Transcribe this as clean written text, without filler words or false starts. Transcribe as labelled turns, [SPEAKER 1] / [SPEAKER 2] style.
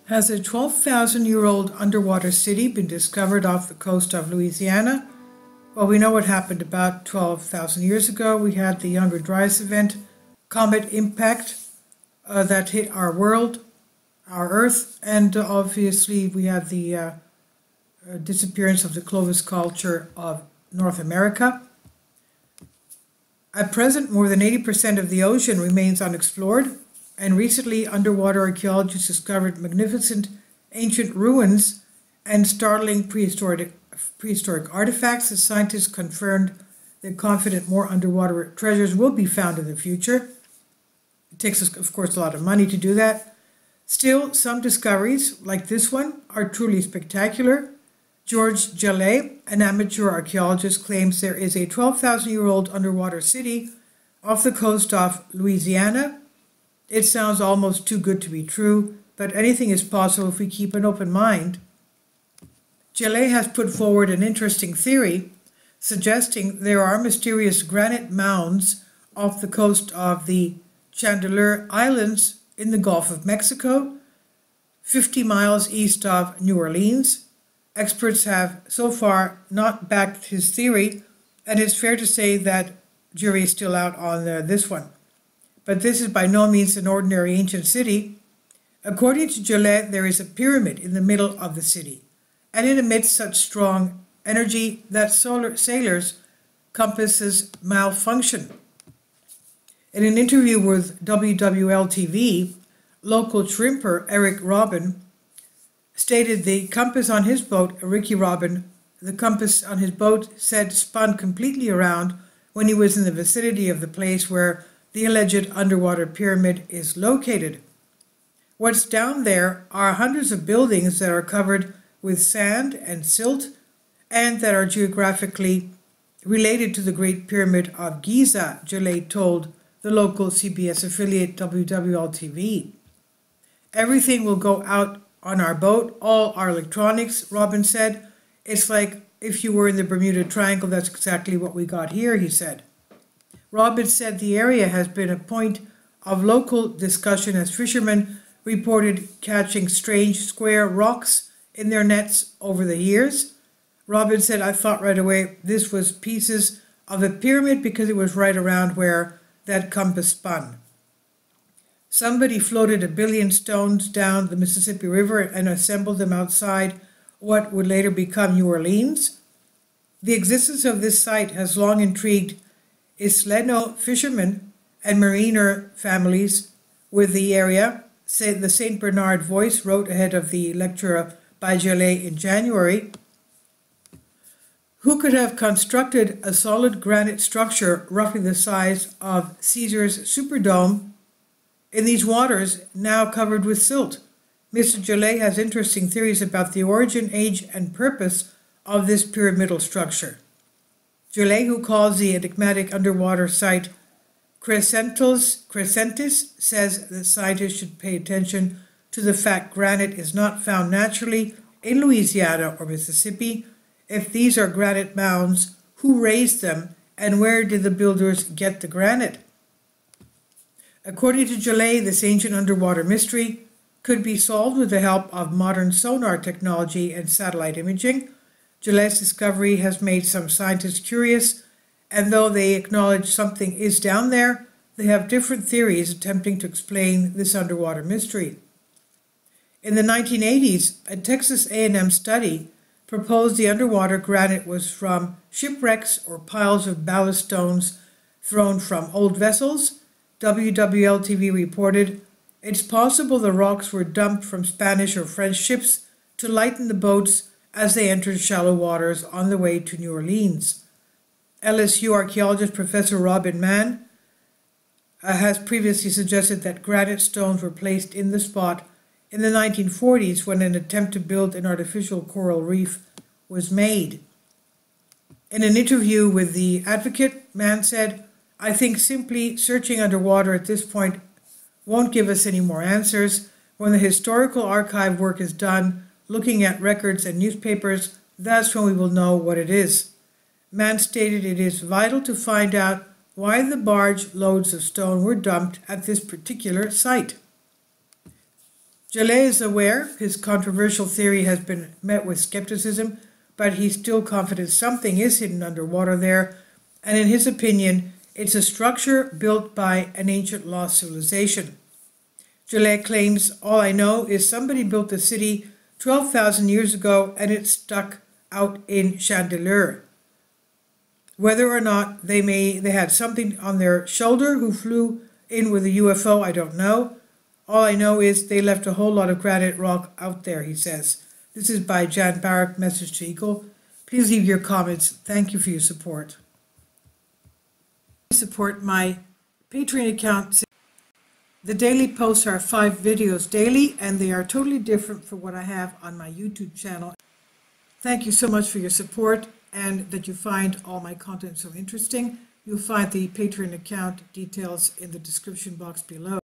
[SPEAKER 1] Has a 12,000-year-old underwater city been discovered off the coast of Louisiana? Well, we know what happened about 12,000 years ago. We had the Younger Dryas event, comet impact that hit our world, our Earth, and obviously we had the disappearance of the Clovis culture of North America. At present, more than 80% of the ocean remains unexplored, and recently underwater archaeologists discovered magnificent ancient ruins and startling prehistoric artifacts. The scientists confirmed they're confident more underwater treasures will be found in the future. It takes, of course, a lot of money to do that. Still, some discoveries, like this one, are truly spectacular. George Jallet, an amateur archaeologist, claims there is a 12,000-year-old underwater city off the coast of Louisiana. It sounds almost too good to be true, but anything is possible if we keep an open mind. Jallet has put forward an interesting theory, suggesting there are mysterious granite mounds off the coast of the Chandeleur Islands in the Gulf of Mexico, 50 miles east of New Orleans. Experts have so far not backed his theory, and it's fair to say that jury is still out on this one. But this is by no means an ordinary ancient city. According to Jallet, there is a pyramid in the middle of the city, and it emits such strong energy that sailors' compasses malfunction. In an interview with WWL-TV, local shrimper Eric Robin stated the compass on his boat, Ricky Robin, the compass on his boat said spun completely around when he was in the vicinity of the place where the alleged underwater pyramid is located. What's down there are hundreds of buildings that are covered with sand and silt and that are geographically related to the Great Pyramid of Giza, Jallet told the local CBS affiliate WWL-TV. Everything will go out on our boat, all our electronics, Robin said. It's like if you were in the Bermuda Triangle, that's exactly what we got here, he said. Robin said the area has been a point of local discussion as fishermen reported catching strange square rocks in their nets over the years. Robin said, I thought right away this was pieces of a pyramid because it was right around where that compass spun. Somebody floated 1 billion stones down the Mississippi River and assembled them outside what would later become New Orleans. The existence of this site has long intrigued Isleno fishermen and mariner families with the area, said the St. Bernard Voice wrote ahead of the lecture by Jallet in January. Who could have constructed a solid granite structure roughly the size of Caesar's Superdome in these waters now covered with silt? Mr. Jallet has interesting theories about the origin, age, and purpose of this pyramidal structure. Jallet, who calls the enigmatic underwater site Crescentis, says that scientists should pay attention to the fact granite is not found naturally in Louisiana or Mississippi. If these are granite mounds, who raised them and where did the builders get the granite? According to Jallet, this ancient underwater mystery could be solved with the help of modern sonar technology and satellite imaging. Jallet's discovery has made some scientists curious, and though they acknowledge something is down there, they have different theories attempting to explain this underwater mystery. In the 1980s, a Texas A&M study proposed the underwater granite was from shipwrecks or piles of ballast stones thrown from old vessels. WWL-TV reported, it's possible the rocks were dumped from Spanish or French ships to lighten the boats as they entered shallow waters on the way to New Orleans. LSU archaeologist Professor Robin Mann has previously suggested that granite stones were placed in the spot in the 1940s when an attempt to build an artificial coral reef was made. In an interview with The Advocate, Mann said, I think simply searching underwater at this point won't give us any more answers. When the historical archive work is done, looking at records and newspapers, that's when we will know what it is. Mann stated it is vital to find out why the barge loads of stone were dumped at this particular site. Gillet is aware his controversial theory has been met with skepticism, but he's still confident something is hidden underwater there, and in his opinion, it's a structure built by an ancient lost civilization. Gillet claims, all I know is somebody built the city 12,000 years ago and it's stuck out in Chandeleur. Whether or not they had something on their shoulder who flew in with a UFO, I don't know. All I know is they left a whole lot of granite rock out there, he says. This is by Jan Barak, Message to Eagle. Please leave your comments. Thank you for your support. Support my Patreon account. The daily posts are 5 videos daily, and they are totally different from what I have on my YouTube channel. Thank you so much for your support and that you find all my content so interesting. You'll find the Patreon account details in the description box below.